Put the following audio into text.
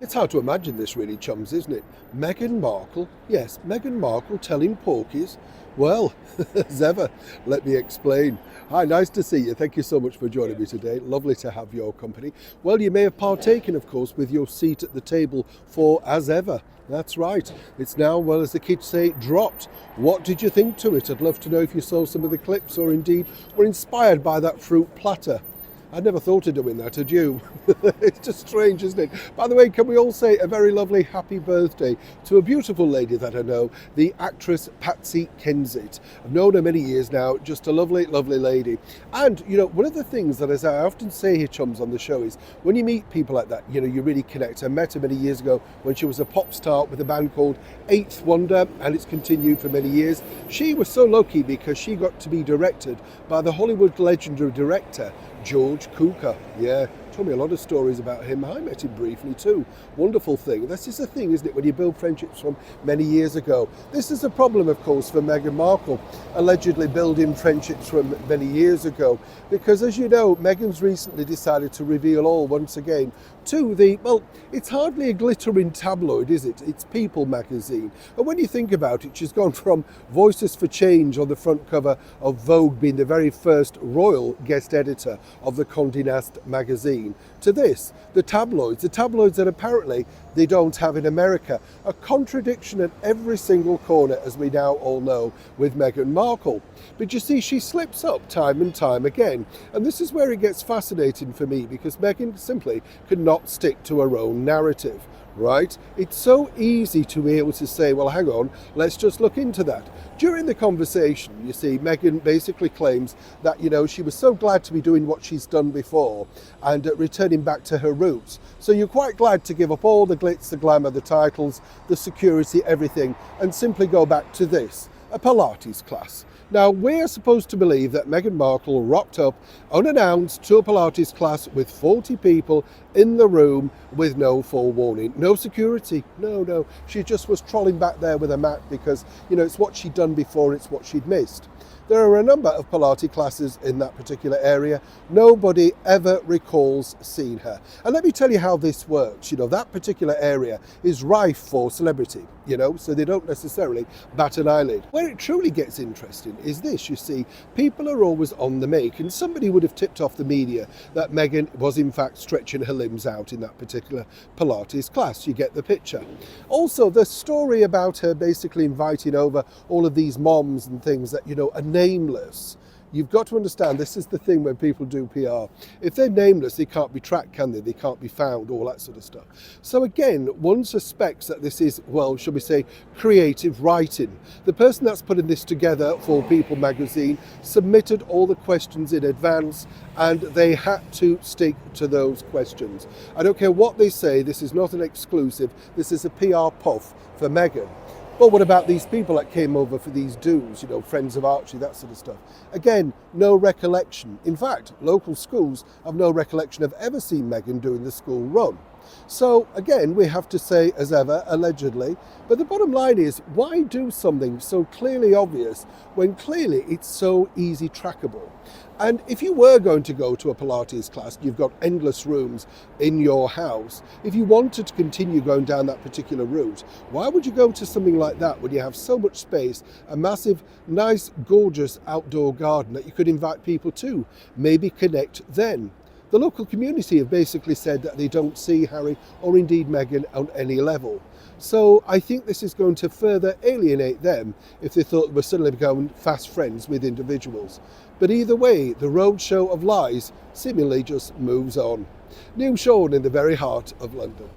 It's hard to imagine this really, chums, isn't it? Meghan Markle, yes, Meghan Markle telling porkies. Well, as ever, let me explain. Hi, nice to see you. Thank you so much for joining me today. Lovely to have your company. Well, you may have partaken, of course, with your seat at the table for as ever. That's right. It's now, well, as the kids say, dropped. What did you think to it? I'd love to know if you saw some of the clips or indeed were inspired by that fruit platter. I never thought of doing that, had you? It's just strange, isn't it? By the way, can we all say a very lovely happy birthday to a beautiful lady that I know, the actress Patsy Kensit. I've known her many years now, just a lovely, lovely lady. And, you know, one of the things that, as I often say here, chums, on the show is when you meet people like that, you know, you really connect. I met her many years ago when she was a pop star with a band called Eighth Wonder, and it's continued for many years. She was so lucky because she got to be directed by the Hollywood legendary director, George Cukor. Yeah, told me a lot of stories about him. I met him briefly too. Wonderful thing. This is the thing, isn't it, when you build friendships from many years ago. This is a problem, of course, for Meghan Markle, allegedly building friendships from many years ago. Because, as you know, Meghan's recently decided to reveal all once again to the, well, it's hardly a glittering tabloid, is it? It's People magazine. And when you think about it, she's gone from Voices for Change on the front cover of Vogue, being the very first royal guest editor of the Condé Nast magazine, to this, the tabloids that apparently they don't have in America. A contradiction at every single corner, as we now all know, with Meghan Markle. But you see, she slips up time and time again. And this is where it gets fascinating for me, because Meghan simply could not stick to her own narrative. Right? It's so easy to be able to say, well, hang on, let's just look into that. During the conversation, you see, Meghan basically claims that, you know, she was so glad to be doing what she's done before and returning back to her roots. So you're quite glad to give up all the glitz, the glamour, the titles, the security, everything, and simply go back to this, a Pilates class. Now, we're supposed to believe that Meghan Markle rocked up unannounced to a Pilates class with 40 people in the room with no forewarning, no security. No. She just was trolling back there with a mat because, you know, it's what she'd done before, it's what she'd missed. There are a number of Pilates classes in that particular area. Nobody ever recalls seeing her. And let me tell you how this works. You know, that particular area is rife for celebrity, you know, so they don't necessarily bat an eyelid. Where it truly gets interesting is this, you see, people are always on the make, and somebody would have tipped off the media that Meghan was in fact stretching her limbs out in that particular Pilates class. You get the picture. Also, the story about her basically inviting over all of these moms and things that, you know, are nameless. You've got to understand, this is the thing when people do PR. If they're nameless, they can't be tracked, can they? They can't be found, all that sort of stuff. So again, one suspects that this is, well, shall we say, creative writing. The person that's putting this together for People magazine submitted all the questions in advance, and they had to stick to those questions. I don't care what they say, this is not an exclusive, this is a PR puff for Meghan. Well, what about these people that came over for these do's, you know, friends of Archie, that sort of stuff? Again, no recollection. In fact, local schools have no recollection of ever seeing Meghan doing the school run. So again, we have to say, as ever, allegedly, but the bottom line is, why do something so clearly obvious when clearly it's so easy trackable? And if you were going to go to a Pilates class, you've got endless rooms in your house. If you wanted to continue going down that particular route, why would you go to something like that when you have so much space, a massive, nice, gorgeous outdoor garden that you could invite people to? Maybe connect then. The local community have basically said that they don't see Harry or indeed Meghan on any level. So I think this is going to further alienate them if they thought they were suddenly becoming fast friends with individuals. But either way, the roadshow of lies seemingly just moves on. Neil Sean in the very heart of London.